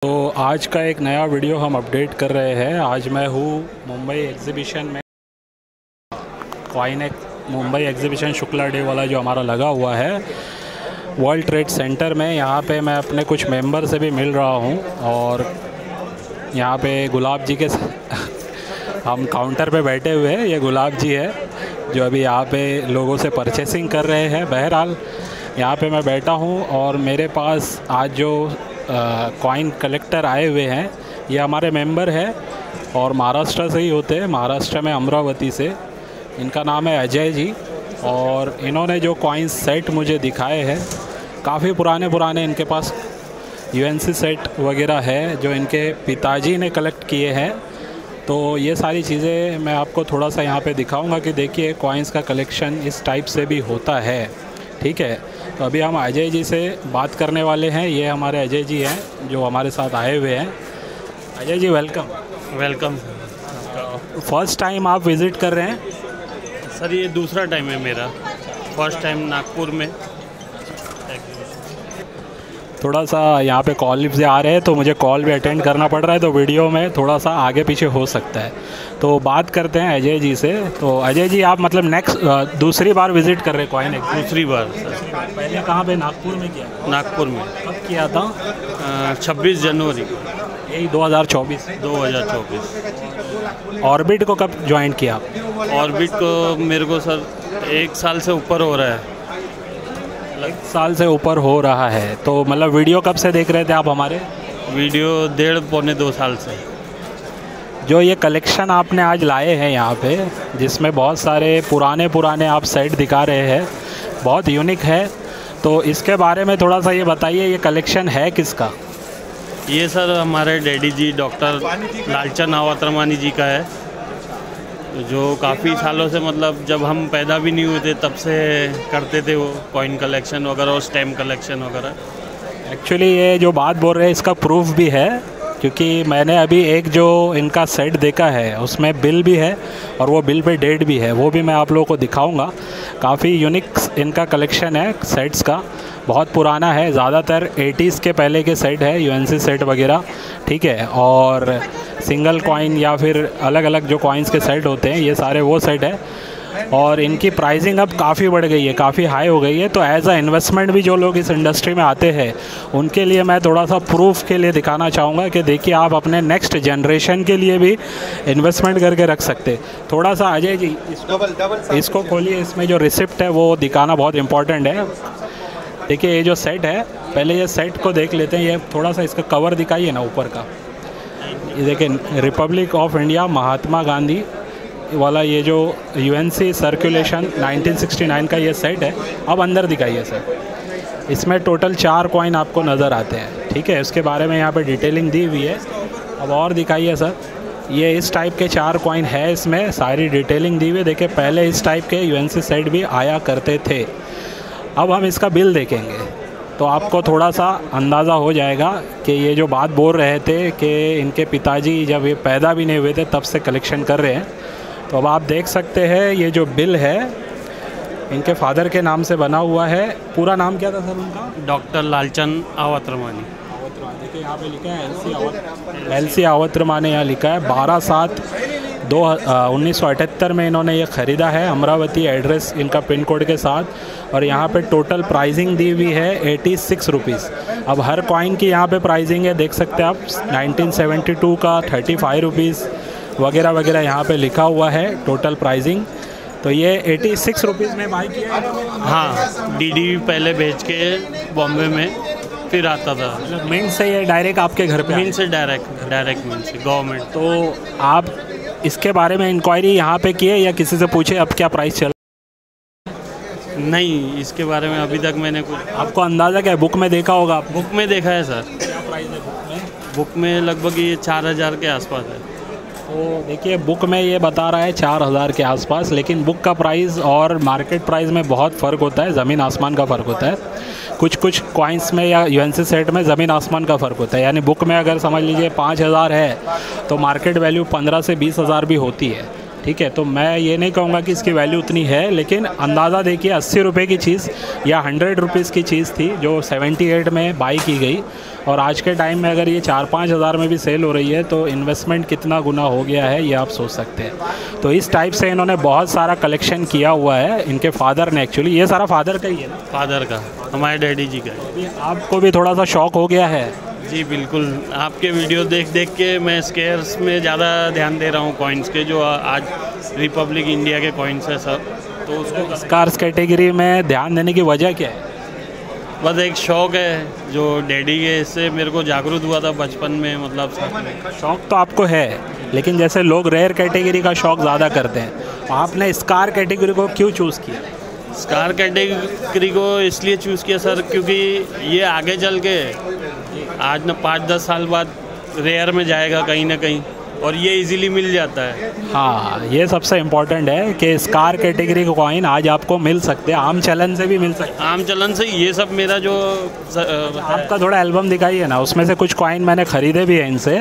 तो आज का एक नया वीडियो हम अपडेट कर रहे हैं। आज मैं हूँ मुंबई एग्ज़िबिशन में। मुंबई एग्ज़िबिशन शुक्ला डे वाला जो हमारा लगा हुआ है वर्ल्ड ट्रेड सेंटर में, यहाँ पे मैं अपने कुछ मेंबर से भी मिल रहा हूँ। और यहाँ पे गुलाब जी के हम काउंटर पे बैठे हुए हैं। ये गुलाब जी है जो अभी यहाँ पे लोगों से परचेसिंग कर रहे हैं। बहरहाल यहाँ पे मैं बैठा हूँ और मेरे पास आज जो कॉइन कलेक्टर आए हुए हैं ये हमारे मेंबर है और महाराष्ट्र से ही होते हैं, महाराष्ट्र में अमरावती से। इनका नाम है अजय जी और इन्होंने जो कॉइन सेट मुझे दिखाए हैं काफ़ी पुराने इनके पास यूएनसी सेट वगैरह है जो इनके पिताजी ने कलेक्ट किए हैं। तो ये सारी चीज़ें मैं आपको थोड़ा सा यहाँ पे दिखाऊंगा कि देखिए कॉइन्स का कलेक्शन इस टाइप से भी होता है। ठीक है, तो अभी हम अजय जी से बात करने वाले हैं। ये हमारे अजय जी हैं जो हमारे साथ आए हुए हैं। Ajay ji welcome. First time आप विज़िट कर रहे हैं? सर ये दूसरा टाइम है मेरा। फर्स्ट टाइम नागपुर में। थोड़ा सा यहाँ पे कॉल से आ रहे हैं तो मुझे कॉल भी अटेंड करना पड़ रहा है, तो वीडियो में थोड़ा सा आगे पीछे हो सकता है। तो बात करते हैं अजय जी से। तो अजय जी आप मतलब नेक्स्ट दूसरी बार विज़िट कर रहे हैं कॉइन? दूसरी बार। पहले कहाँ पे? नागपुर में किया? नागपुर में। कब किया था? 26 जनवरी यही 2024। ऑर्बिट को कब ज्वाइन किया? ऑर्बिट को मेरे को सर 1 साल से ऊपर हो रहा है। 1 साल से ऊपर हो रहा है। तो मतलब वीडियो कब से देख रहे थे आप हमारे? वीडियो 1.5-2 साल से। जो ये कलेक्शन आपने आज लाए हैं यहाँ पे, जिसमें बहुत सारे पुराने आप सेट दिखा रहे हैं, बहुत यूनिक है। तो इसके बारे में थोड़ा सा ये बताइए, ये कलेक्शन है किसका? ये सर हमारे डैडी जी डॉक्टर लालचंद आवात्रमानी जी का है, जो काफ़ी सालों से मतलब जब हम पैदा भी नहीं हुए थे तब से करते थे वो कॉइन कलेक्शन वगैरह और स्टैम्प कलेक्शन वगैरह। एक्चुअली ये जो बात बोल रहे हैं इसका प्रूफ भी है, क्योंकि मैंने अभी एक जो इनका सेट देखा है उसमें बिल भी है और वो बिल पे डेट भी है, वो भी मैं आप लोगों को दिखाऊंगा। काफ़ी यूनिक इनका कलेक्शन है सेट्स का, बहुत पुराना है, ज़्यादातर 80s के पहले के सेट है, यूएनसी सेट वगैरह। ठीक है, और सिंगल कॉइन या फिर अलग अलग जो कॉइन्स के सेट होते हैं ये सारे वो सेट है। और इनकी प्राइसिंग अब काफ़ी बढ़ गई है, काफ़ी हाई हो गई है। तो एज अ इन्वेस्टमेंट भी जो लोग इस इंडस्ट्री में आते हैं उनके लिए मैं थोड़ा सा प्रूफ के लिए दिखाना चाहूँगा कि देखिए आप अपने नेक्स्ट जनरेशन के लिए भी इन्वेस्टमेंट करके रख सकते। थोड़ा सा अजय जी इसको खोलिए, इसमें जो रिसिप्ट है वो दिखाना बहुत इम्पॉर्टेंट है। देखिए ये जो सेट है, पहले ये सेट को देख लेते हैं। ये थोड़ा सा इसका कवर दिखाइए ना ऊपर का। ये देखिए Republic of India Mahatma Gandhi वाला ये जो यूएनसी सर्कुलेशन 1969 का ये सेट है। अब अंदर दिखाइए सर। इसमें टोटल 4 कॉइन आपको नज़र आते हैं। ठीक है, इसके बारे में यहाँ पे डिटेलिंग दी हुई है। अब और दिखाइए सर, ये इस टाइप के 4 कॉइन है, इसमें सारी डिटेलिंग दी हुई है। देखिए पहले इस टाइप के यूएनसी सेट भी आया करते थे। अब हम इसका बिल देखेंगे तो आपको थोड़ा सा अंदाज़ा हो जाएगा कि ये जो बात बोल रहे थे कि इनके पिताजी जब ये पैदा भी नहीं हुए थे तब से कलेक्शन कर रहे हैं। तो अब आप देख सकते हैं ये जो बिल है इनके फादर के नाम से बना हुआ है। पूरा नाम क्या था सर उनका? डॉक्टर लालचंद आवात्रमानी। देखिए यहाँ पे लिखा है एलसी आवात्रमानी, यहाँ लिखा है 12/7/1978 में इन्होंने ये ख़रीदा है। अमरावती एड्रेस इनका पिन कोड के साथ। और यहाँ पे टोटल प्राइसिंग दी हुई है 86 रुपीज़। अब हर कॉइन की यहाँ पे प्राइसिंग है, देख सकते हैं आप। 1972 का 35 रुपीज़ वगैरह वगैरह यहाँ पे लिखा हुआ है टोटल प्राइसिंग। तो ये 86 रुपीज़ में बाई किया है। हाँ, डीडी पहले भेज के बॉम्बे में फिर आता था। मतलब मिंट से ये डायरेक्ट आपके घर पे? मिंट से डायरेक्ट मिंट से गवर्नमेंट। तो आप इसके बारे में इंक्वायरी यहाँ पे किए या किसी से पूछे अब क्या प्राइस चल? नहीं, इसके बारे में अभी तक मैंने कुछ। आपको अंदाज़ा क्या है? बुक में देखा होगा आप? बुक में देखा है सर। क्या प्राइस है बुक में? बुक में लगभग ये 4000 के आसपास है। तो देखिए बुक में ये बता रहा है 4000 के आसपास, लेकिन बुक का प्राइस और मार्केट प्राइस में बहुत फ़र्क होता है, ज़मीन आसमान का फ़र्क होता है। कुछ कॉइन्स में या यूएनसी सेट में ज़मीन आसमान का फ़र्क होता है। यानी बुक में अगर समझ लीजिए 5000 है तो मार्केट वैल्यू 15 से 20 हज़ार भी होती है। ठीक है। तो मैं ये नहीं कहूँगा कि इसकी वैल्यू उतनी है, लेकिन अंदाज़ा देखिए 80 रुपये की चीज़ या 100 रुपीज़ की चीज़ थी जो 78 में बाई की गई, और आज के टाइम में अगर ये 4-5 हज़ार में भी सेल हो रही है तो इन्वेस्टमेंट कितना गुना हो गया है ये आप सोच सकते हैं। तो इस टाइप से इन्होंने बहुत सारा कलेक्शन किया हुआ है, इनके फादर ने। एक्चुअली ये सारा फादर का ही है ना? फादर का, हमारे डैडी जी का। आपको भी थोड़ा सा शौक हो गया है? जी बिल्कुल, आपके वीडियो देख देख के मैं स्केयर्स में ज़्यादा ध्यान दे रहा हूँ, कॉइन्स के, जो आज रिपब्लिक इंडिया के कॉइन्स है सब, तो उसको स्कार्स कैटेगरी में ध्यान देने की वजह क्या है? बस एक शौक़ है जो डैडी के, इससे मेरे को जागरूक हुआ था बचपन में। मतलब शौक़ तो आपको है, लेकिन जैसे लोग रेयर कैटेगरी का शौक़ ज़्यादा करते हैं, आपने स्कार कैटेगरी को क्यों चूज़ किया? स्कार कैटेगरी को इसलिए चूज़ किया सर, क्योंकि ये आगे चल के आज न 5-10 साल बाद रेयर में जाएगा कहीं ना कहीं, और ये इजीली मिल जाता है। हाँ, ये सबसे इम्पोर्टेंट है कि स्कार कैटेगरी का कॉइन आज आपको मिल सकते हैं, आम चलन से भी मिल सकते हैं। आम चलन से ये सब मेरा जो आपका थोड़ा एल्बम दिखाइए ना, उसमें से कुछ कॉइन मैंने ख़रीदे भी हैं इनसे,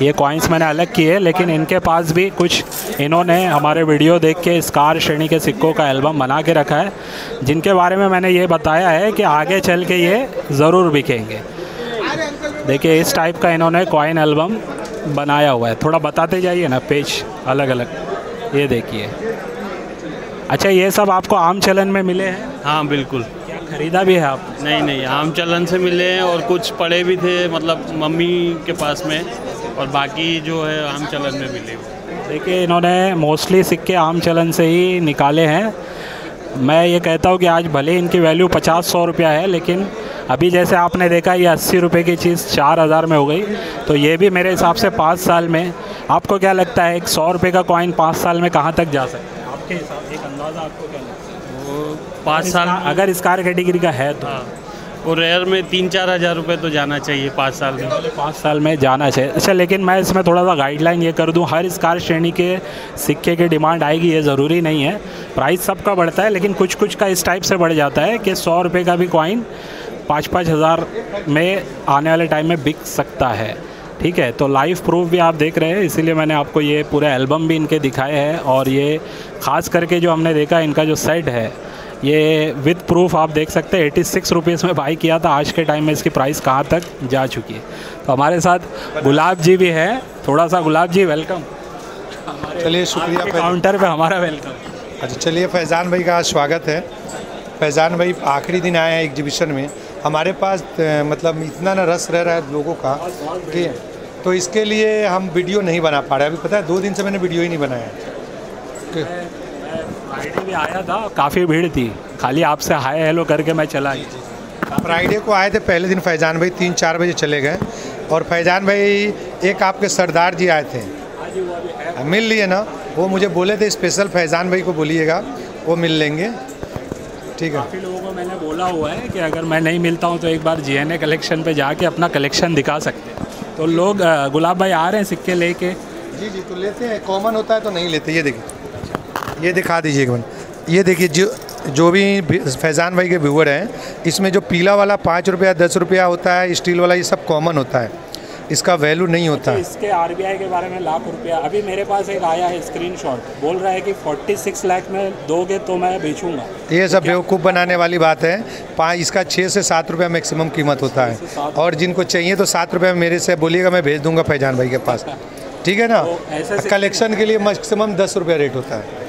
ये कॉइन्स मैंने अलग किए, लेकिन इनके पास भी कुछ इन्होंने हमारे वीडियो देख के स्कार श्रेणी के सिक्कों का एल्बम बना के रखा है, जिनके बारे में मैंने ये बताया है कि आगे चल के ये ज़रूर बिकेंगे। देखिए इस टाइप का इन्होंने कॉइन एल्बम बनाया हुआ है, थोड़ा बताते जाइए ना पेज अलग अलग, ये देखिए। अच्छा, ये सब आपको आम चलन में मिले हैं? हाँ बिल्कुल। क्या खरीदा भी है आप? नहीं, आम चलन से मिले हैं, और कुछ पड़े भी थे मतलब मम्मी के पास में, और बाकी जो है आम चलन में मिले। देखिए इन्होंने मोस्टली सिक्के आम चलन से ही निकाले हैं। मैं ये कहता हूँ कि आज भले इनकी वैल्यू 50-100 रुपया है, लेकिन अभी जैसे आपने देखा ये 80 रुपये की चीज़ 4000 में हो गई, तो ये भी मेरे हिसाब से 5 साल में, आपको क्या लगता है एक 100 रुपये का कॉइन 5 साल में कहाँ तक जा सकता है आपके हिसाब से? एक अंदाज़ा आपको क्या लगता है? वो 5 साल अगर स्कार कैटेगरी का है तो? हाँ, वो रेयर में 3-4 हज़ार रुपये तो जाना चाहिए 5 साल में। 5 साल में जाना चाहिए। अच्छा, लेकिन मैं इसमें थोड़ा सा गाइडलाइन ये कर दूं, हर स्कार श्रेणी के सिक्के की डिमांड आएगी ये ज़रूरी नहीं है। प्राइस सबका बढ़ता है, लेकिन कुछ कुछ का इस टाइप से बढ़ जाता है कि 100 रुपये का भी कॉइन 5-5 हज़ार में आने वाले टाइम में बिक सकता है। ठीक है, तो लाइव प्रूफ भी आप देख रहे हैं, इसीलिए मैंने आपको ये पूरा एल्बम भी इनके दिखाए हैं, और ये ख़ास करके जो हमने देखा इनका जो सेट है ये विद प्रूफ आप देख सकते हैं 86 रुपीज़ में बाई किया था, आज के टाइम में इसकी प्राइस कहाँ तक जा चुकी है। तो हमारे साथ गुलाब जी भी है, थोड़ा सा गुलाब जी वेलकम। चलिए शुक्रिया। काउंटर पे हमारा वेलकम। अच्छा चलिए, फैज़ान भाई का स्वागत है। फैज़ान भाई आखिरी दिन आए हैं एग्जीबिशन में, हमारे पास मतलब इतना ना रस रह रहा है लोगों का कि तो इसके लिए हम वीडियो नहीं बना पा रहे। अभी पता है 2 दिन से मैंने वीडियो ही नहीं बनाया। फ्राइडे भी आया था, काफ़ी भीड़ थी, खाली आपसे हाय हेलो करके मैं चला गया। फ्राइडे को आए थे, पहले दिन फैज़ान भाई 3-4 बजे चले गए, और फैज़ान भाई एक आपके सरदार जी आए थे, मिल लिए ना, वो मुझे बोले थे स्पेशल फैज़ान भाई को बोलिएगा, वो मिल लेंगे। ठीक है। काफ़ी लोगों को मैंने बोला हुआ है कि अगर मैं नहीं मिलता हूँ तो एक बार GNA कलेक्शन पे जाके अपना कलेक्शन दिखा सकते हैं। तो लोग गुलाब भाई आ रहे हैं सिक्के लेके? जी तो लेते हैं, कॉमन होता है तो नहीं लेते। ये देखिए, ये दिखा दीजिए एक मिनट, ये देखिए जो भी फैज़ान भाई के व्यूअर हैं, इसमें जो पीला वाला 5 रुपया 10 रुपया होता है, स्टील वाला, ये सब कॉमन होता है, इसका वैल्यू नहीं होता। इसके RBI के बारे में लाख रुपया, अभी मेरे पास एक आया है स्क्रीनशॉट, बोल रहा है कि 46 लाख में दोगे तो मैं बेचूंगा। ये सब बेवकूफ़ बनाने वाली बात है। इसका 6 से 7 रुपया मैक्सिमम कीमत होता है, और जिनको चाहिए तो 7 रुपये मेरे से बोलिएगा, मैं भेज दूँगा फैज़ान भाई के पास। ठीक है ना। तो कलेक्शन के लिए मैक्सिमम 10 रुपया रेट होता है।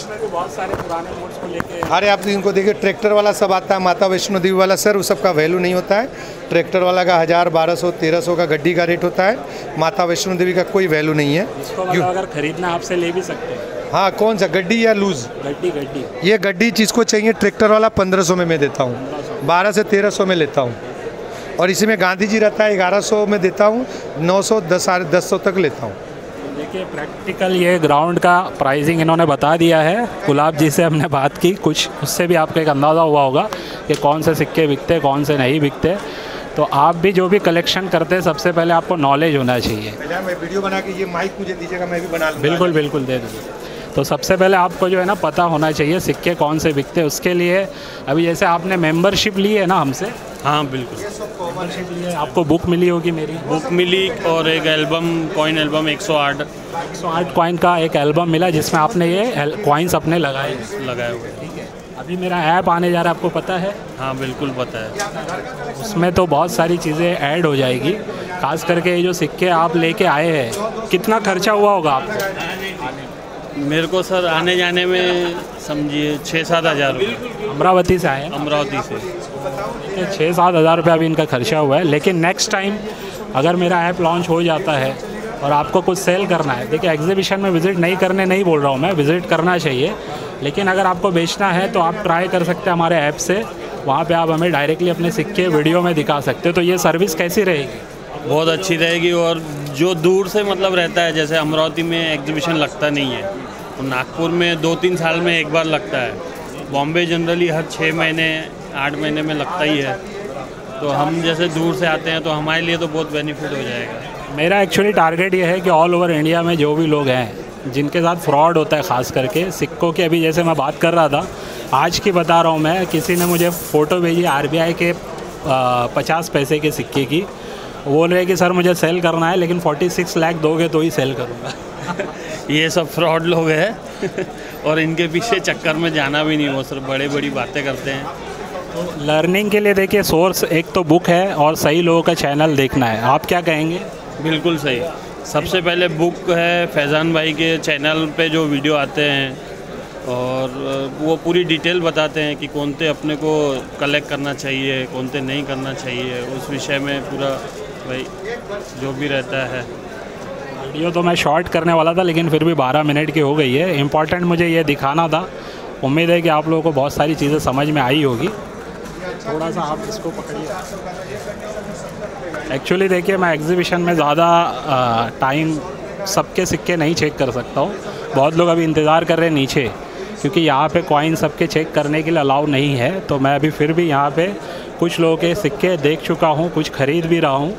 में भी बहुत सारे पुराने मोड्स को लेके, अरे आप इनको देखिए, ट्रैक्टर वाला सब आता है, माता वैष्णो देवी वाला, सर उस सब का वैल्यू नहीं होता है। ट्रैक्टर वाला का 1000, 1200, 1300 का गड्डी का रेट होता है, माता वैष्णो देवी का कोई वैल्यू नहीं है। इसको मतलब अगर खरीदना आपसे ले भी सकते हैं। हाँ, कौन सा गड्डी या लूज? गड्डी। ये गड्डी चीज़ को चाहिए ट्रैक्टर वाला 1500 में मैं देता हूँ, 12 से 1300 में लेता हूँ, और इसी में गांधी जी रहता है 1100 में देता हूँ, 900, 10, 1150 तक लेता हूँ। देखिए प्रैक्टिकल ये ग्राउंड का प्राइसिंग इन्होंने बता दिया है। गुलाब जी से हमने बात की कुछ, उससे भी आपको एक अंदाज़ा हुआ होगा कि कौन से सिक्के बिकते, कौन से नहीं बिकते। तो आप भी जो भी कलेक्शन करते हैं, सबसे पहले आपको नॉलेज होना चाहिए। मैं वीडियो बना के, ये माइक मुझे दीजिएगा, मैं भी बना लूँगा। बिल्कुल दे दूँगा। तो सबसे पहले आपको जो है ना पता होना चाहिए सिक्के कौन से बिकते हैं। उसके लिए अभी जैसे आपने मेंबरशिप ली है ना हमसे, हाँ बिल्कुल। मेंबरशिप लिए आपको बुक मिली होगी मेरी? बुक मिली और एक एल्बम, कॉइन एल्बम 108 कॉइन का एक एल्बम मिला जिसमें आपने ये कॉइन्स अपने लगाए हुए। ठीक है। अभी मेरा ऐप आने जा रहा है, आपको पता है? हाँ बिल्कुल पता है। उसमें तो बहुत सारी चीज़ें ऐड हो जाएगी, खास करके ये जो सिक्के आप लेके आए हैं, कितना खर्चा हुआ होगा आपको? मेरे को सर आने जाने में समझिए 6-7 हज़ार रुपये। अमरावती से आए हैं? अमरावती से। 6-7 हज़ार रुपये अभी इनका खर्चा हुआ है। लेकिन नेक्स्ट टाइम अगर मेरा ऐप लॉन्च हो जाता है और आपको कुछ सेल करना है, देखिए एग्जीबिशन में विज़िट नहीं बोल रहा हूँ मैं, विज़िट करना चाहिए, लेकिन अगर आपको बेचना है तो आप ट्राई कर सकते हैं हमारे ऐप से। वहाँ पे आप हमें डायरेक्टली अपने सिक्के वीडियो में दिखा सकते हो। तो ये सर्विस कैसी रहेगी? बहुत अच्छी रहेगी। और जो दूर से मतलब रहता है, जैसे अमरावती में एग्जीबिशन लगता नहीं है, तो नागपुर में 2-3 साल में एक बार लगता है। बॉम्बे जनरली हर 6 महीने 8 महीने में लगता ही है। तो हम जैसे दूर से आते हैं तो हमारे लिए तो बहुत बेनिफिट हो जाएगा। मेरा एक्चुअली टारगेट ये है कि ऑल ओवर इंडिया में जो भी लोग हैं जिनके साथ फ्रॉड होता है, ख़ास करके सिक्कों की, अभी जैसे मैं बात कर रहा था, आज की बता रहा हूँ मैं, किसी ने मुझे फ़ोटो भेजी RBI के 50 पैसे के सिक्के की, बोल रहे कि सर मुझे सेल करना है लेकिन 46 लाख दोगे तो ही सेल करूँगा। ये सब फ्रॉड लोग हैं और इनके पीछे चक्कर में जाना भी नहीं, वो सर बड़ी बातें करते हैं। तो लर्निंग के लिए देखिए सोर्स एक तो बुक है और सही लोगों का चैनल देखना है। आप क्या कहेंगे? बिल्कुल सही। सबसे पहले बुक है, फैज़ान भाई के चैनल पे जो वीडियो आते हैं और वो पूरी डिटेल बताते हैं कि कौन से अपने को कलेक्ट करना चाहिए, कौन से नहीं करना चाहिए, उस विषय में पूरा भाई जो भी रहता है। वीडियो तो मैं शॉर्ट करने वाला था लेकिन फिर भी 12 मिनट की हो गई है। इम्पॉर्टेंट मुझे ये दिखाना था। उम्मीद है कि आप लोगों को बहुत सारी चीज़ें समझ में आई होगी। थोड़ा सा आप इसको पकड़िए। एक्चुअली देखिए मैं एग्जीबिशन में ज़्यादा टाइम सबके सिक्के नहीं चेक कर सकता हूँ। बहुत लोग अभी इंतज़ार कर रहे हैं नीचे, क्योंकि यहाँ पे कॉइन सबके चेक करने के लिए अलाउ नहीं है। तो मैं अभी फिर भी यहाँ पे कुछ लोगों के सिक्के देख चुका हूँ, कुछ ख़रीद भी रहा हूँ।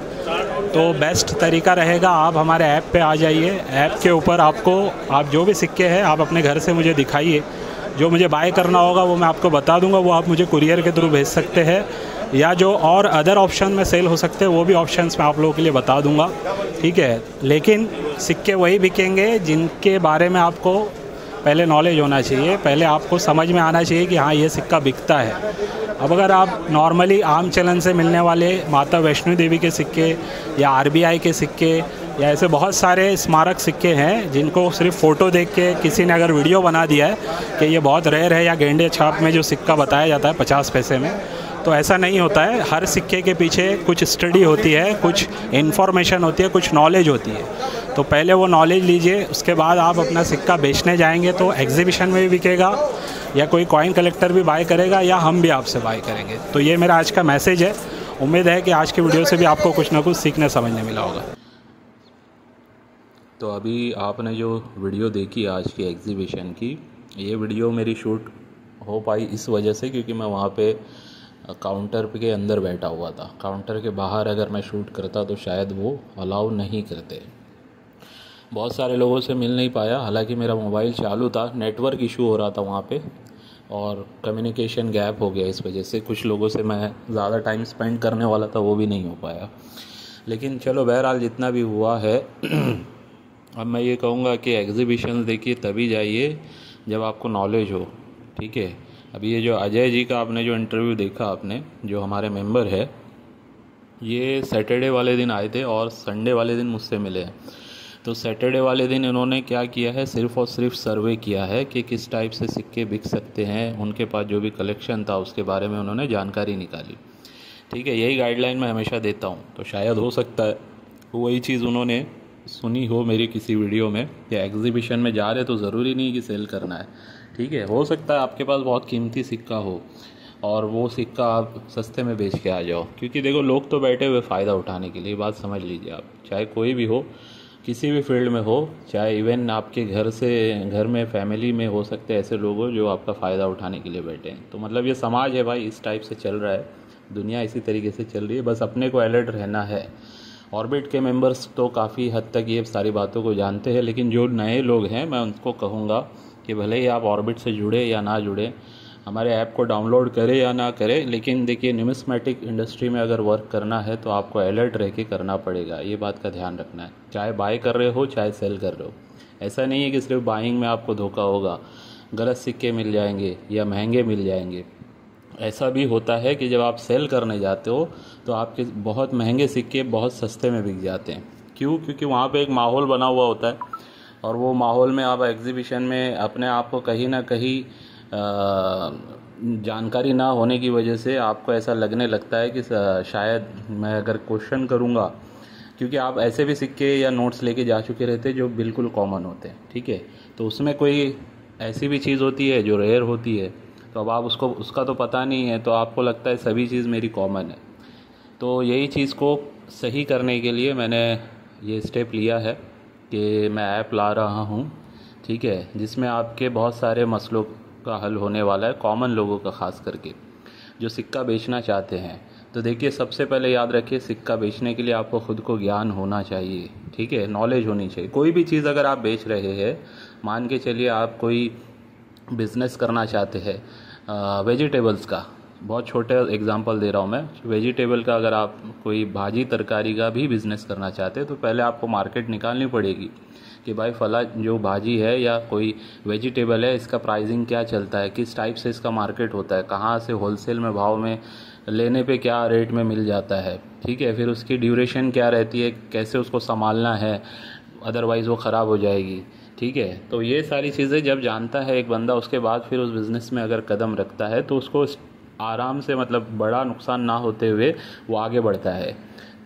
तो बेस्ट तरीका रहेगा आप हमारे ऐप पे आ जाइए। ऐप के ऊपर आपको, आप जो भी सिक्के हैं आप अपने घर से मुझे दिखाइए। जो मुझे बाय करना होगा वो मैं आपको बता दूंगा, वो आप मुझे कुरियर के थ्रू भेज सकते हैं, या जो और अदर ऑप्शन में सेल हो सकते हैं वो भी ऑप्शंस मैं आप लोगों के लिए बता दूंगा। ठीक है, लेकिन सिक्के वही बिकेंगे जिनके बारे में आपको पहले नॉलेज होना चाहिए, पहले आपको समझ में आना चाहिए कि हाँ ये सिक्का बिकता है। अब अगर आप नॉर्मली आम चलन से मिलने वाले माता वैष्णो देवी के सिक्के या RBI के सिक्के या ऐसे बहुत सारे स्मारक सिक्के हैं जिनको सिर्फ फ़ोटो देख के किसी ने अगर वीडियो बना दिया है कि ये बहुत रेयर है, या गेंडे छाप में जो सिक्का बताया जाता है 50 पैसे में, तो ऐसा नहीं होता है। हर सिक्के के पीछे कुछ स्टडी होती है, कुछ इन्फॉर्मेशन होती है, कुछ नॉलेज होती है। तो पहले वो नॉलेज लीजिए, उसके बाद आप अपना सिक्का बेचने जाएंगे तो एग्जीबिशन में भी बिकेगा, या कोई कॉइन कलेक्टर भी बाय करेगा, या हम भी आपसे बाय करेंगे। तो ये मेरा आज का मैसेज है। उम्मीद है कि आज की वीडियो से भी आपको कुछ ना कुछ सीखने समझने मिला होगा। तो अभी आपने जो वीडियो देखी आज की एग्जीबिशन की, ये वीडियो मेरी शूट हो पाई इस वजह से क्योंकि मैं वहाँ पे काउंटर के अंदर बैठा हुआ था। काउंटर के बाहर अगर मैं शूट करता तो शायद वो अलाउ नहीं करते। बहुत सारे लोगों से मिल नहीं पाया, हालांकि मेरा मोबाइल चालू था, नेटवर्क इशू हो रहा था वहाँ पे और कम्युनिकेशन गैप हो गया। इस वजह से कुछ लोगों से मैं ज़्यादा टाइम स्पेंड करने वाला था, वो भी नहीं हो पाया। लेकिन चलो बहरहाल जितना भी हुआ है अब मैं ये कहूँगा कि एग्जीबिशन देखिए तभी जाइए जब आपको नॉलेज हो। ठीक है, अभी ये जो अजय जी का आपने जो इंटरव्यू देखा, आपने जो हमारे मेंबर है, ये सैटरडे वाले दिन आए थे और संडे वाले दिन मुझसे मिले हैं। तो सैटरडे वाले दिन इन्होंने क्या किया है, सिर्फ़ और सिर्फ सर्वे किया है कि किस टाइप से सिक्के बिक सकते हैं। उनके पास जो भी कलेक्शन था उसके बारे में उन्होंने जानकारी निकाली। ठीक है, यही गाइडलाइन मैं हमेशा देता हूँ। तो शायद हो सकता है वही चीज़ उन्होंने सुनी हो मेरी किसी वीडियो में, या एग्जीबिशन में जा रहे तो ज़रूरी नहीं कि सेल करना है। ठीक है, हो सकता है आपके पास बहुत कीमती सिक्का हो और वो सिक्का आप सस्ते में बेच के आ जाओ, क्योंकि देखो लोग तो बैठे हुए फ़ायदा उठाने के लिए। बात समझ लीजिए आप, चाहे कोई भी हो, किसी भी फील्ड में हो, चाहे इवन आपके घर में फैमिली में हो सकते हैं ऐसे लोग हो जो आपका फ़ायदा उठाने के लिए बैठे हैं। तो मतलब ये समाज है भाई, इस टाइप से चल रहा है, दुनिया इसी तरीके से चल रही है। बस अपने को अलर्ट रहना है। ऑर्बिट के मेंबर्स तो काफ़ी हद तक ये सारी बातों को जानते हैं, लेकिन जो नए लोग हैं मैं उनको कहूँगा कि भले ही आप ऑर्बिट से जुड़े या ना जुड़े, हमारे ऐप को डाउनलोड करे या ना करे, लेकिन देखिए न्यूमिस्मेटिक इंडस्ट्री में अगर वर्क करना है तो आपको अलर्ट रह के करना पड़ेगा, ये बात का ध्यान रखना है। चाहे बाय कर रहे हो चाहे सेल कर रहे हो, ऐसा नहीं है कि सिर्फ बाइंग में आपको धोखा होगा, गलत सिक्के मिल जाएंगे या महंगे मिल जाएंगे। ऐसा भी होता है कि जब आप सेल करने जाते हो तो आपके बहुत महंगे सिक्के बहुत सस्ते में बिक जाते हैं। क्यों? क्योंकि वहाँ पे एक माहौल बना हुआ होता है और वो माहौल में आप एग्जीबिशन में अपने आप को कहीं ना कहीं जानकारी ना होने की वजह से आपको ऐसा लगने लगता है कि शायद मैं अगर क्वेश्चन करूँगा, क्योंकि आप ऐसे भी सिक्के या नोट्स लेके जा चुके रहते जो बिल्कुल कॉमन होते हैं, ठीक है। तो उसमें कोई ऐसी भी चीज़ होती है जो रेयर होती है, तो अब आप उसका तो पता नहीं है, तो आपको लगता है सभी चीज़ मेरी कॉमन है। तो यही चीज़ को सही करने के लिए मैंने ये स्टेप लिया है कि मैं ऐप ला रहा हूँ, ठीक है, जिसमें आपके बहुत सारे मसलों का हल होने वाला है, कॉमन लोगों का ख़ास करके जो सिक्का बेचना चाहते हैं। तो देखिए, सबसे पहले याद रखिए, सिक्का बेचने के लिए आपको खुद को ज्ञान होना चाहिए, ठीक है, नॉलेज होनी चाहिए। कोई भी चीज़ अगर आप बेच रहे हैं, मान के चलिए आप कोई बिज़नेस करना चाहते हैं वेजिटेबल्स का, बहुत छोटे एग्जांपल दे रहा हूँ मैं, वेजिटेबल का अगर आप कोई भाजी तरकारी का भी बिज़नेस करना चाहते हैं तो पहले आपको मार्केट निकालनी पड़ेगी कि भाई फला जो भाजी है या कोई वेजिटेबल है, इसका प्राइसिंग क्या चलता है, किस टाइप से इसका मार्केट होता है, कहाँ से होलसेल में भाव में लेने पे क्या रेट में मिल जाता है, ठीक है, फिर उसकी ड्यूरेशन क्या रहती है, कैसे उसको संभालना है, अदरवाइज़ वो ख़राब हो जाएगी, ठीक है। तो ये सारी चीज़ें जब जानता है एक बंदा, उसके बाद फिर उस बिज़नेस में अगर कदम रखता है तो उसको आराम से, मतलब बड़ा नुकसान ना होते हुए वो आगे बढ़ता है।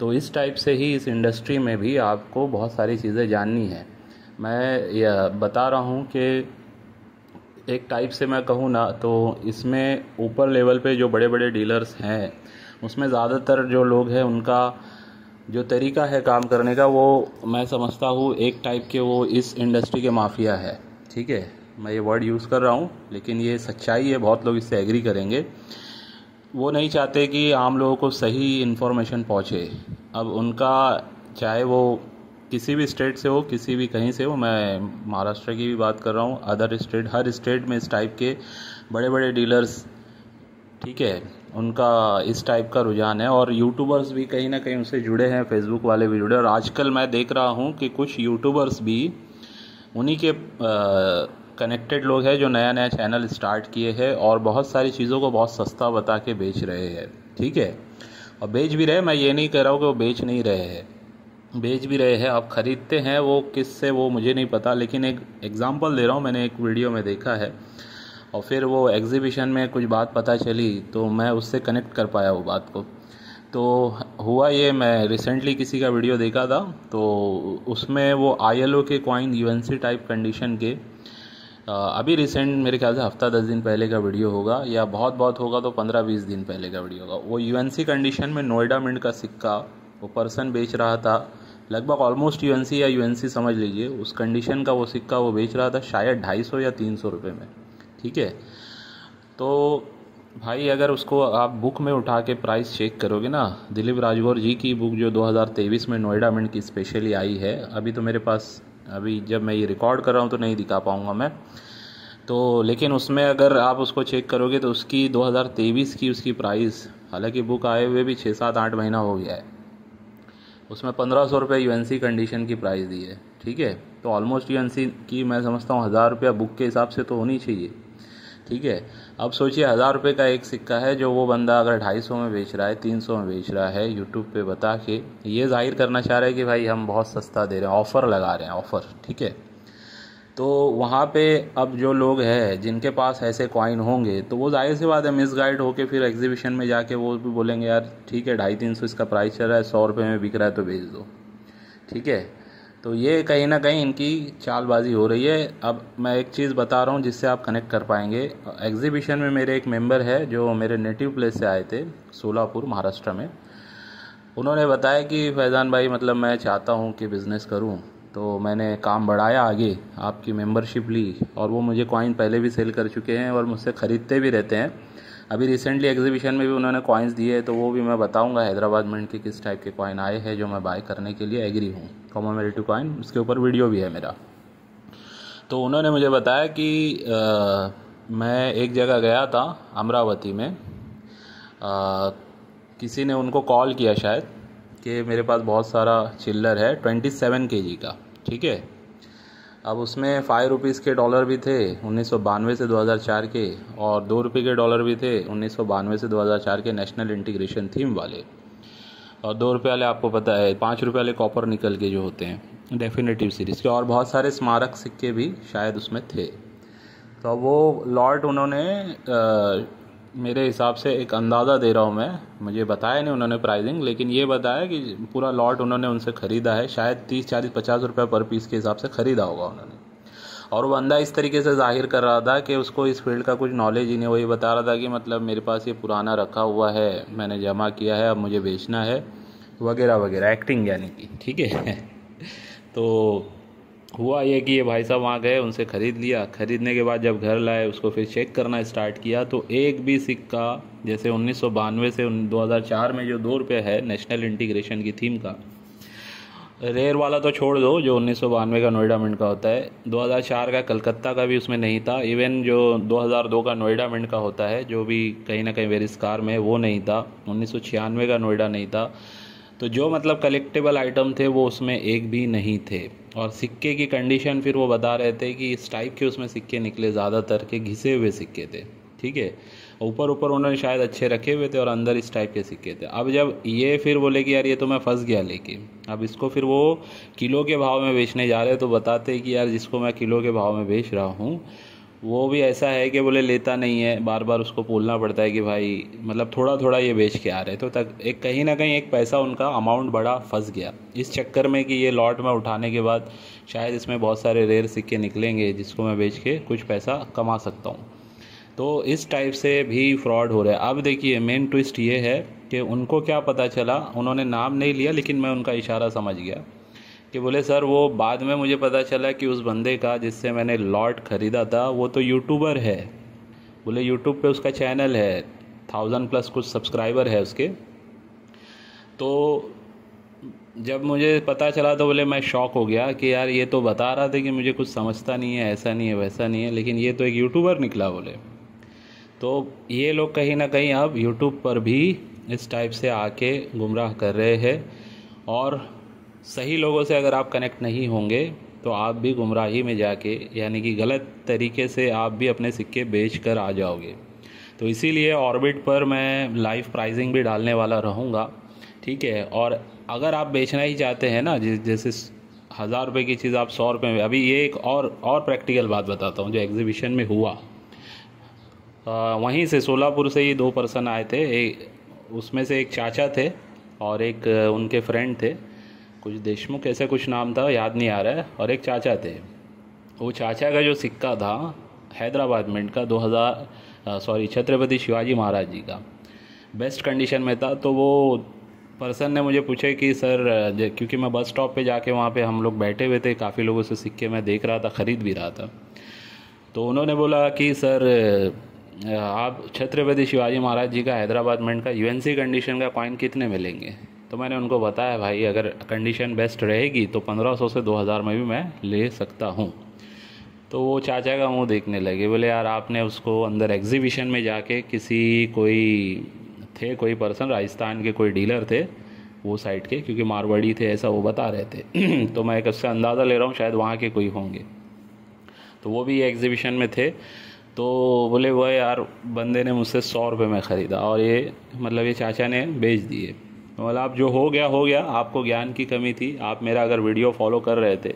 तो इस टाइप से ही इस इंडस्ट्री में भी आपको बहुत सारी चीज़ें जाननी है। मैं यह बता रहा हूँ कि एक टाइप से मैं कहूँ ना, तो इसमें ऊपर लेवल पे जो बड़े बड़े डीलर्स हैं, उसमें ज़्यादातर जो लोग हैं उनका जो तरीका है काम करने का, वो मैं समझता हूँ एक टाइप के वो इस इंडस्ट्री के माफिया है, ठीक है। मैं ये वर्ड यूज़ कर रहा हूँ लेकिन ये सच्चाई है, बहुत लोग इससे एग्री करेंगे। वो नहीं चाहते कि आम लोगों को सही इन्फॉर्मेशन पहुँचे। अब उनका, चाहे वो किसी भी स्टेट से हो, किसी भी कहीं से हो, मैं महाराष्ट्र की भी बात कर रहा हूँ, अदर स्टेट, हर स्टेट में इस टाइप के बड़े बड़े डीलर्स, ठीक है, उनका इस टाइप का रुझान है। और यूट्यूबर्स भी कहीं ना कहीं उनसे जुड़े हैं, फेसबुक वाले भी जुड़े, और आजकल मैं देख रहा हूँ कि कुछ यूट्यूबर्स भी उन्हीं के कनेक्टेड लोग हैं जो नया नया चैनल स्टार्ट किए हैं और बहुत सारी चीज़ों को बहुत सस्ता बता के बेच रहे हैं, ठीक है। और बेच भी रहे, मैं ये नहीं कह रहा हूँ कि वो बेच नहीं रहे हैं, बेच भी रहे हैं। आप ख़रीदते हैं वो किससे, वो मुझे नहीं पता, लेकिन एक एग्जांपल दे रहा हूँ, मैंने एक वीडियो में देखा है और फिर वो एग्जीबिशन में कुछ बात पता चली तो मैं उससे कनेक्ट कर पाया वो बात को। तो हुआ ये, मैं रिसेंटली किसी का वीडियो देखा था, तो उसमें वो ILO के कॉइन UNC टाइप कंडीशन के, अभी रिसेंट मेरे ख्याल से हफ्ता 10 दिन पहले का वीडियो होगा, या बहुत होगा तो 15-20 दिन पहले का वीडियो होगा। वो UNC कंडीशन में नोएडा मिंट का सिक्का वो पर्सन बेच रहा था, लगभग ऑलमोस्ट UNC या UNC समझ लीजिए, उस कंडीशन का वो सिक्का वो बेच रहा था शायद 250 या 300 रुपये में, ठीक है। तो भाई अगर उसको आप बुक में उठा के प्राइस चेक करोगे ना, दिलीप राजगौर जी की बुक जो 2023 में नोएडा मिंट की स्पेशली आई है, अभी तो मेरे पास, अभी जब मैं ये रिकॉर्ड कर रहा हूँ तो नहीं दिखा पाऊँगा मैं तो, लेकिन उसमें अगर आप उसको चेक करोगे तो उसकी 2023 की उसकी प्राइस, हालांकि बुक आए हुए भी 6-7-8 महीना हो गया है, उसमें 1500 रुपये UNC कंडीशन की प्राइस दी है, ठीक है। तो ऑलमोस्ट UNC की मैं समझता हूँ 1000 रुपया बुक के हिसाब से तो होनी चाहिए, ठीक है। अब सोचिए 1000 रुपये का एक सिक्का है जो वो बंदा अगर 250 में बेच रहा है, 300 में बेच रहा है, यूट्यूब पे बता के ये जाहिर करना चाह रहा है कि भाई हम बहुत सस्ता दे रहे हैं, ऑफ़र लगा रहे हैं, ऑफ़र, ठीक है। तो वहाँ पे अब जो लोग हैं जिनके पास ऐसे कॉइन होंगे तो वो जाहिर सी बात है मिसगाइड होके फिर एग्जीबिशन में जाके वो भी बोलेंगे यार ठीक है 250-300 इसका प्राइस चल रहा है, 100 रुपये में बिक रहा है तो बेच दो, ठीक है। तो ये कहीं ना कहीं इनकी चालबाजी हो रही है। अब मैं एक चीज़ बता रहा हूँ जिससे आप कनेक्ट कर पाएंगे। एग्जीबिशन में मेरे एक मेंबर है जो मेरे नेटिव प्लेस से आए थे, सोलापुर महाराष्ट्र में। उन्होंने बताया कि फैज़ान भाई मतलब मैं चाहता हूँ कि बिज़नेस करूँ, तो मैंने काम बढ़ाया आगे, आपकी मेंबरशिप ली और वो मुझे कॉइन पहले भी सेल कर चुके हैं और मुझसे ख़रीदते भी रहते हैं। अभी रिसेंटली एग्जीबिशन में भी उन्होंने कॉइन्स दिए, तो वो भी मैं बताऊंगा हैदराबाद मिंट के किस टाइप के कॉइन आए हैं जो मैं बाय करने के लिए एग्री हूँ। कॉमोमेरेटिव कॉइन, उसके ऊपर वीडियो भी है मेरा। तो उन्होंने मुझे बताया कि मैं एक जगह गया था अमरावती में, किसी ने उनको कॉल किया शायद कि मेरे पास बहुत सारा चिल्लर है 27 kg का, ठीक है। अब उसमें 5 रुपीज़ के डॉलर भी थे 1992 से 2004 के, और 2 रुपये के डॉलर भी थे 1992 से 2004 के नेशनल इंटीग्रेशन थीम वाले, और 2 रुपये वाले आपको पता है, 5 रुपये वाले कॉपर निकल के जो होते हैं डेफिनेटिव सीरीज़ के, और बहुत सारे स्मारक सिक्के भी शायद उसमें थे। तो वो लॉट उन्होंने मेरे हिसाब से एक अंदाज़ा दे रहा हूँ मैं, मुझे बताया नहीं उन्होंने प्राइसिंग, लेकिन ये बताया कि पूरा लॉट उन्होंने उनसे ख़रीदा है, शायद 30, 40, 50 रुपये पर पीस के हिसाब से ख़रीदा होगा उन्होंने। और वो बंदा इस तरीके से जाहिर कर रहा था कि उसको इस फील्ड का कुछ नॉलेज ही नहीं, वही बता रहा था कि मतलब मेरे पास ये पुराना रखा हुआ है, मैंने जमा किया है, अब मुझे बेचना है वगैरह वगैरह, एक्टिंग यानी कि, ठीक है। तो हुआ ये कि ये भाई साहब वहाँ गए, उनसे ख़रीद लिया। ख़रीदने के बाद जब घर लाए उसको फिर चेक करना स्टार्ट किया, तो एक भी सिक्का, जैसे 1992 से 2004 में जो 2 रुपये है नेशनल इंटीग्रेशन की थीम का, रेयर वाला तो छोड़ दो, जो 1992 का नोएडा मिंट का होता है, 2004 का कलकत्ता का भी उसमें नहीं था, इवन जो 2002 का नोएडा मिंट का होता है जो भी कहीं ना कहीं वेरिस्कार में, वो नहीं था, 1996 का नोएडा नहीं था। तो जो मतलब कलेक्टेबल आइटम थे वो उसमें एक भी नहीं थे। और सिक्के की कंडीशन फिर वो बता रहे थे कि इस टाइप के उसमें सिक्के निकले, ज़्यादातर के घिसे हुए सिक्के थे, ठीक है। ऊपर ऊपर उन्होंने शायद अच्छे रखे हुए थे और अंदर इस टाइप के सिक्के थे। अब जब ये फिर बोले कि यार ये तो मैं फंस गया लेके, अब इसको फिर वो किलो के भाव में बेचने जा रहे, तो बताते कि यार जिसको मैं किलो के भाव में बेच रहा हूँ वो भी ऐसा है कि बोले लेता नहीं है, बार बार उसको बोलना पड़ता है कि भाई मतलब थोड़ा थोड़ा ये बेच के आ रहे, तो तक एक कहीं ना कहीं एक पैसा उनका अमाउंट बड़ा फंस गया इस चक्कर में कि ये लॉट में उठाने के बाद शायद इसमें बहुत सारे रेयर सिक्के निकलेंगे जिसको मैं बेच के कुछ पैसा कमा सकता हूँ। तो इस टाइप से भी फ्रॉड हो रहा है। अब देखिए मेन ट्विस्ट ये है कि उनको क्या पता चला, उन्होंने नाम नहीं लिया लेकिन मैं उनका इशारा समझ गया कि बोले सर वो बाद में मुझे पता चला कि उस बंदे का जिससे मैंने लॉट ख़रीदा था वो तो यूट्यूबर है, बोले यूट्यूब पे उसका चैनल है, 1000+ कुछ सब्सक्राइबर है उसके। तो जब मुझे पता चला तो बोले मैं शॉक हो गया कि यार ये तो बता रहा था कि मुझे कुछ समझता नहीं है, ऐसा नहीं है वैसा नहीं है, लेकिन ये तो एक यूट्यूबर निकला बोले। तो ये लोग कहीं ना कहीं अब यूट्यूब पर भी इस टाइप से आके गुमराह कर रहे हैं, और सही लोगों से अगर आप कनेक्ट नहीं होंगे तो आप भी गुमराही में जाके, यानी कि गलत तरीके से आप भी अपने सिक्के बेच कर आ जाओगे। तो इसीलिए ऑर्बिट पर मैं लाइव प्राइसिंग भी डालने वाला रहूँगा, ठीक है। और अगर आप बेचना ही चाहते हैं ना, जैसे 1000 रुपये की चीज़ आप 100 रुपये में, अभी ये एक और प्रैक्टिकल बात बताता हूँ जो एग्जीबिशन में हुआ। वहीं से सोलापुर से ही 2 पर्सन आए थे, उसमें से एक चाचा थे और एक उनके फ्रेंड थे, कुछ देशमुख ऐसे कुछ नाम था, याद नहीं आ रहा है, और एक चाचा थे। वो चाचा का जो सिक्का था हैदराबाद मिंट का छत्रपति शिवाजी महाराज जी का, बेस्ट कंडीशन में था। तो वो पर्सन ने मुझे पूछे कि सर, क्योंकि मैं बस स्टॉप पे जाके वहाँ पे हम लोग बैठे हुए थे, काफ़ी लोगों से सिक्के मैं देख रहा था, ख़रीद भी रहा था। तो उन्होंने बोला कि सर आप छत्रपति शिवाजी महाराज जी का हैदराबाद मिंट का यूएनसी कंडीशन का कॉइन कितने में लेंगे? तो मैंने उनको बताया भाई अगर कंडीशन बेस्ट रहेगी तो 1500 से 2000 में भी मैं ले सकता हूँ। तो वो चाचा का मुंह देखने लगे, बोले यार आपने उसको अंदर एग्जीबिशन में जाके कोई पर्सन राजस्थान के कोई डीलर थे वो साइड के, क्योंकि मारवाड़ी थे ऐसा वो बता रहे थे तो मैं उससे अंदाज़ा ले रहा हूँ शायद वहाँ के कोई होंगे। तो वो भी एग्जीबिशन में थे। तो बोले वो यार बंदे ने मुझसे 100 रुपये में ख़रीदा और ये मतलब ये चाचा ने बेच दिए। मतलब आप जो हो गया, आपको ज्ञान की कमी थी। आप मेरा अगर वीडियो फॉलो कर रहे थे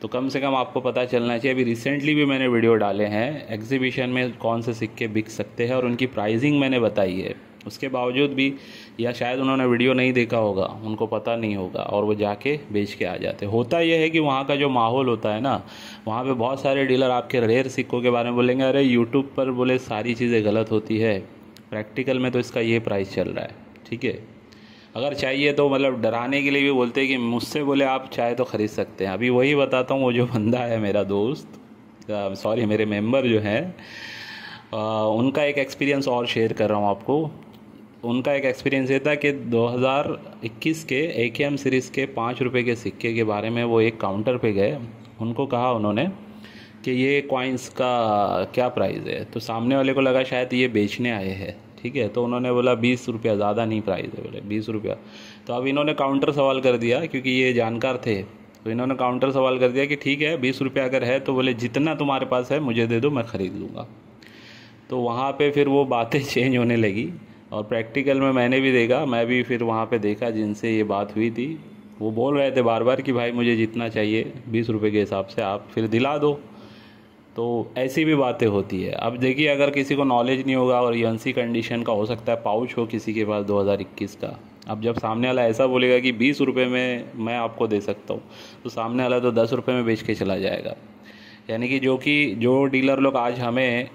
तो कम से कम आपको पता चलना चाहिए। अभी रिसेंटली भी मैंने वीडियो डाले हैं एग्जीबिशन में कौन से सिक्के बिक सकते हैं और उनकी प्राइसिंग मैंने बताई है। उसके बावजूद भी, या शायद उन्होंने वीडियो नहीं देखा होगा, उनको पता नहीं होगा और वो जाके बेच के आ जाते। होता यह है कि वहाँ का जो माहौल होता है ना, वहाँ पे बहुत सारे डीलर आपके रेयर सिक्कों के बारे में बोलेंगे, अरे यूट्यूब पर बोले सारी चीज़ें गलत होती है, प्रैक्टिकल में तो इसका ये प्राइस चल रहा है, ठीक है। अगर चाहिए तो मतलब डराने के लिए भी बोलते हैं कि मुझसे बोले आप चाहे तो ख़रीद सकते हैं। अभी वही बताता हूँ, वो जो बंदा है मेरा दोस्त, मेरे मेंबर जो हैं, उनका एक एक्सपीरियंस और शेयर कर रहा हूँ आपको। उनका एक एक्सपीरियंस ये था कि 2021 के AKM सीरीज़ के 5 रुपये के सिक्के के बारे में वो एक काउंटर पे गए। उनको कहा उन्होंने कि ये कॉइन्स का क्या प्राइस है। तो सामने वाले को लगा शायद ये बेचने आए हैं, ठीक है। तो उन्होंने बोला 20 रुपया, ज़्यादा नहीं प्राइस है, बोले 20 रुपया। तो अब इन्होंने काउंटर सवाल कर दिया, क्योंकि ये जानकार थे, तो इन्होंने काउंटर सवाल कर दिया कि ठीक है 20 रुपया अगर है तो बोले जितना तुम्हारे पास है मुझे दे दो, मैं ख़रीद लूँगा। तो वहाँ पे फिर वो बातें चेंज होने लगी, और प्रैक्टिकल में मैंने भी देखा, मैं भी फिर वहाँ पे देखा जिनसे ये बात हुई थी, वो बोल रहे थे बार बार कि भाई मुझे जितना चाहिए 20 रुपये के हिसाब से आप फिर दिला दो। तो ऐसी भी बातें होती है। अब देखिए, अगर किसी को नॉलेज नहीं होगा और ईएनसी कंडीशन का हो सकता है पाउच हो किसी के पास 2021 का, अब जब सामने वाला ऐसा बोलेगा कि 20 रुपये में मैं आपको दे सकता हूँ, तो सामने वाला तो 10 रुपये में बेच के चला जाएगा। यानी कि जो डीलर लोग आज हमें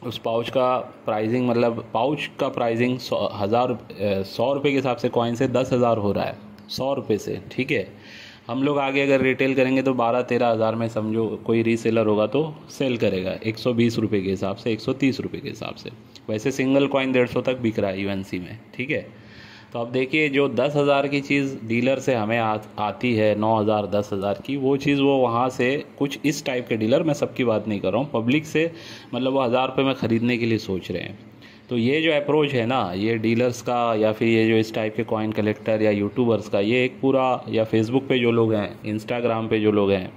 उस पाउच का प्राइसिंग, मतलब पाउच का प्राइसिंग 100 रुपये के हिसाब से कॉइन से 10,000 हो रहा है, 100 रुपये से, ठीक है। हम लोग आगे अगर रिटेल करेंगे तो 12-13 हज़ार में समझो कोई रीसेलर होगा तो सेल करेगा 120 रुपये के हिसाब से, 130 रुपये के हिसाब से। वैसे सिंगल कॉइन 150 तक बिक रहा है यूएनसी में, ठीक है। तो अब देखिए, जो 10,000 की चीज़ डीलर से हमें आती है 9,000 10,000 की, वो चीज़ वो वहाँ से कुछ इस टाइप के डीलर, मैं सबकी बात नहीं कर रहा हूँ, पब्लिक से मतलब वो 1000 रुपये में ख़रीदने के लिए सोच रहे हैं। तो ये जो अप्रोच है ना, ये डीलर्स का या फिर ये जो इस टाइप के कॉइन कलेक्टर या यूट्यूबर्स का, ये एक पूरा, या फेसबुक पे जो लोग हैं, इंस्टाग्राम पे जो लोग हैं,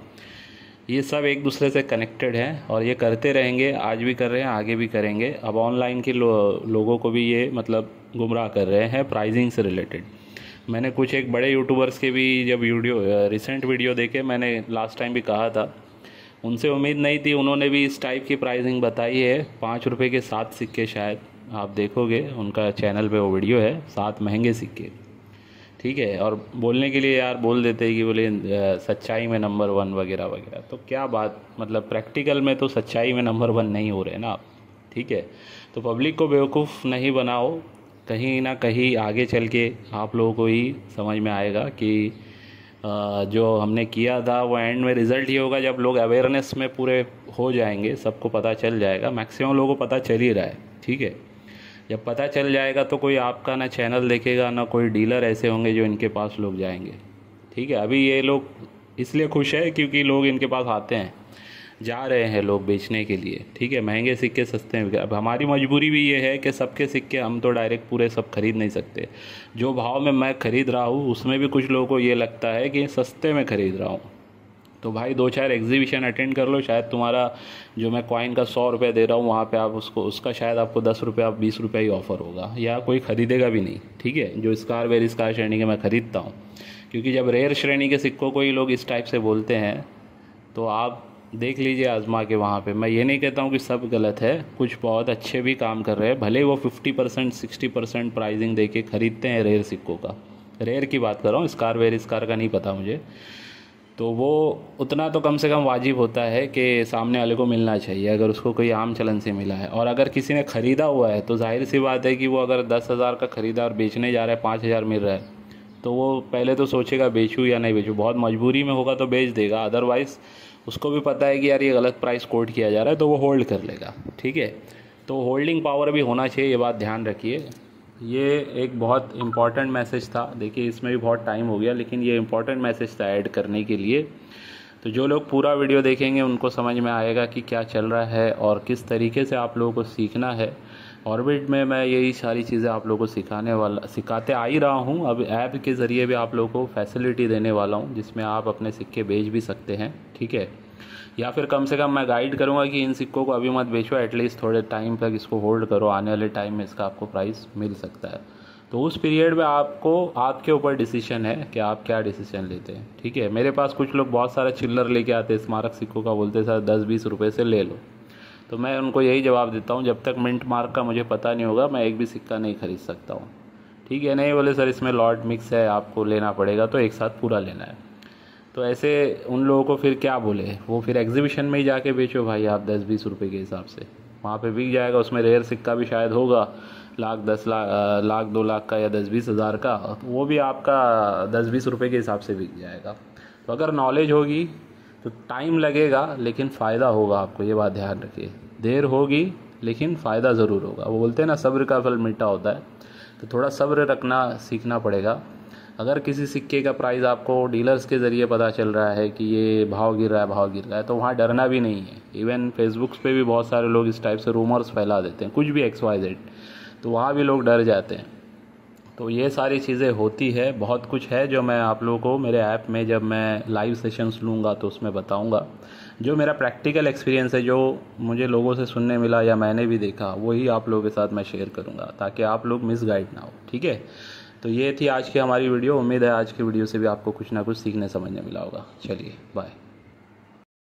ये सब एक दूसरे से कनेक्टेड हैं और ये करते रहेंगे। आज भी कर रहे हैं, आगे भी करेंगे। अब ऑनलाइन के लोगों को भी ये मतलब गुमराह कर रहे हैं प्राइसिंग से रिलेटेड। मैंने कुछ एक बड़े यूट्यूबर्स के भी जब रिसेंट वीडियो देखे, मैंने लास्ट टाइम भी कहा था, उनसे उम्मीद नहीं थी, उन्होंने भी इस टाइप की प्राइसिंग बताई है। 5 रुपये के 7 सिक्के, शायद आप देखोगे उनका चैनल पे वो वीडियो है, 7 महंगे सिक्के, ठीक है। और बोलने के लिए यार बोल देते हैं कि बोले सच्चाई में नंबर 1 वगैरह वगैरह। तो क्या बात, मतलब प्रैक्टिकल में तो सच्चाई में नंबर 1 नहीं हो रहे ना आप, ठीक है। तो पब्लिक को बेवकूफ़ नहीं बनाओ, कहीं ना कहीं आगे चल के आप लोगों को ही समझ में आएगा कि जो हमने किया था वो एंड में रिज़ल्ट ये होगा जब लोग अवेयरनेस में पूरे हो जाएंगे, सबको पता चल जाएगा। मैक्सिमम लोगों को पता चल ही रहा है, ठीक है। जब पता चल जाएगा तो कोई आपका ना चैनल देखेगा, ना कोई डीलर ऐसे होंगे जो इनके पास लोग जाएंगे, ठीक है। अभी ये लोग इसलिए खुश है क्योंकि लोग इनके पास आते हैं, जा रहे हैं लोग बेचने के लिए, ठीक है। महंगे सिक्के सस्ते हैं। अब हमारी मजबूरी भी ये है कि सबके सिक्के हम तो डायरेक्ट पूरे सब खरीद नहीं सकते। जो भाव में मैं ख़रीद रहा हूँ उसमें भी कुछ लोगों को ये लगता है कि सस्ते में ख़रीद रहा हूँ। तो भाई 2-4 एग्जीबिशन अटेंड कर लो, शायद तुम्हारा जो मैं कॉइन का 100 रुपये दे रहा हूँ वहाँ पे आप उसका शायद आपको 10 रुपये 20 रुपये ही ऑफ़र होगा, या कोई ख़रीदेगा भी नहीं, ठीक है। जो स्कार श्रेणी के मैं ख़रीदता हूँ, क्योंकि जब रेयर श्रेणी के सिक्कों को ही लोग इस टाइप से बोलते हैं, तो आप देख लीजिए आजमा के वहाँ पे। मैं ये नहीं कहता हूँ कि सब गलत है, कुछ बहुत अच्छे भी काम कर रहे हैं, भले वो 50% 60% प्राइसिंग दे के ख़रीदते हैं रेयर सिक्कों का। रेयर की बात कर रहा हूँ, स्कार का नहीं पता मुझे। तो वो उतना तो कम से कम वाजिब होता है कि सामने वाले को मिलना चाहिए, अगर उसको कोई आम चलन से मिला है। और अगर किसी ने ख़रीदा हुआ है तो जाहिर सी बात है कि वो अगर 10,000 का ख़रीदा और बेचने जा रहा है 5,000 मिल रहा है, तो वो पहले तो सोचेगा बेचूँ या नहीं बेचूँ। बहुत मजबूरी में होगा तो बेच देगा, अदरवाइज़ उसको भी पता है कि यार ये गलत प्राइस कोट किया जा रहा है, तो वो होल्ड कर लेगा, ठीक है। तो होल्डिंग पावर भी होना चाहिए, ये बात ध्यान रखिए। ये एक बहुत इम्पॉर्टेंट मैसेज था। देखिए, इसमें भी बहुत टाइम हो गया, लेकिन ये इम्पॉर्टेंट मैसेज था ऐड करने के लिए। तो जो लोग पूरा वीडियो देखेंगे उनको समझ में आएगा कि क्या चल रहा है और किस तरीके से आप लोगों को सीखना है। ऑर्बिट में मैं यही सारी चीज़ें आप लोगों को सिखाते आ ही रहा हूँ। अब ऐप के ज़रिए भी आप लोगों को फैसिलिटी देने वाला हूँ, जिसमें आप अपने सिक्के बेच भी सकते हैं, ठीक है। या फिर कम से कम मैं गाइड करूँगा कि इन सिक्कों को अभी मत बेचो, एटलीस्ट थोड़े टाइम तक इसको होल्ड करो, आने वाले टाइम में इसका आपको प्राइस मिल सकता है। तो उस पीरियड में आपके ऊपर डिसीजन है कि आप क्या डिसीजन लेते हैं, ठीक है। मेरे पास कुछ लोग बहुत सारा चिल्लर लेके आते हैं स्मारक सिक्कों का, बोलते सर 10-20 रुपये से ले लो। तो मैं उनको यही जवाब देता हूँ, जब तक मिंट मार्क का मुझे पता नहीं होगा मैं एक भी सिक्का नहीं खरीद सकता हूँ, ठीक है। नहीं बोले सर इसमें लॉट मिक्स है, आपको लेना पड़ेगा, तो एक साथ पूरा लेना है। तो ऐसे उन लोगों को फिर क्या बोले, वो फिर एग्जीबिशन में ही जाके बेचो भाई आप 10-20 रुपये के हिसाब से, वहाँ पे बिक जाएगा। उसमें रेयर सिक्का भी शायद होगा लाख 2 लाख का या 10-20 हज़ार का, वो भी आपका 10-20 रुपये के हिसाब से बिक जाएगा। तो अगर नॉलेज होगी तो टाइम लगेगा लेकिन फ़ायदा होगा आपको, ये बात ध्यान रखिए। देर होगी लेकिन फ़ायदा ज़रूर होगा। वो बोलते हैं ना सब्र का फल मीठा होता है, तो थोड़ा सब्र रखना सीखना पड़ेगा। अगर किसी सिक्के का प्राइस आपको डीलर्स के ज़रिए पता चल रहा है कि ये भाव गिर रहा है तो वहाँ डरना भी नहीं है। इवन फेसबुक पे भी बहुत सारे लोग इस टाइप से रूमर्स फैला देते हैं, कुछ भी XYZ, तो वहाँ भी लोग डर जाते हैं। तो ये सारी चीज़ें होती है, बहुत कुछ है जो मैं आप लोगों को मेरे ऐप में जब मैं लाइव सेशंस लूँगा तो उसमें बताऊँगा। जो मेरा प्रैक्टिकल एक्सपीरियंस है, जो मुझे लोगों से सुनने मिला या मैंने भी देखा, वही आप लोगों के साथ मैं शेयर करूँगा ताकि आप लोग मिसगाइड ना हो। ठीक है, तो ये थी आज की हमारी वीडियो। उम्मीद है आज की वीडियो से भी आपको कुछ ना कुछ सीखने समझने मिला होगा। चलिए बाय।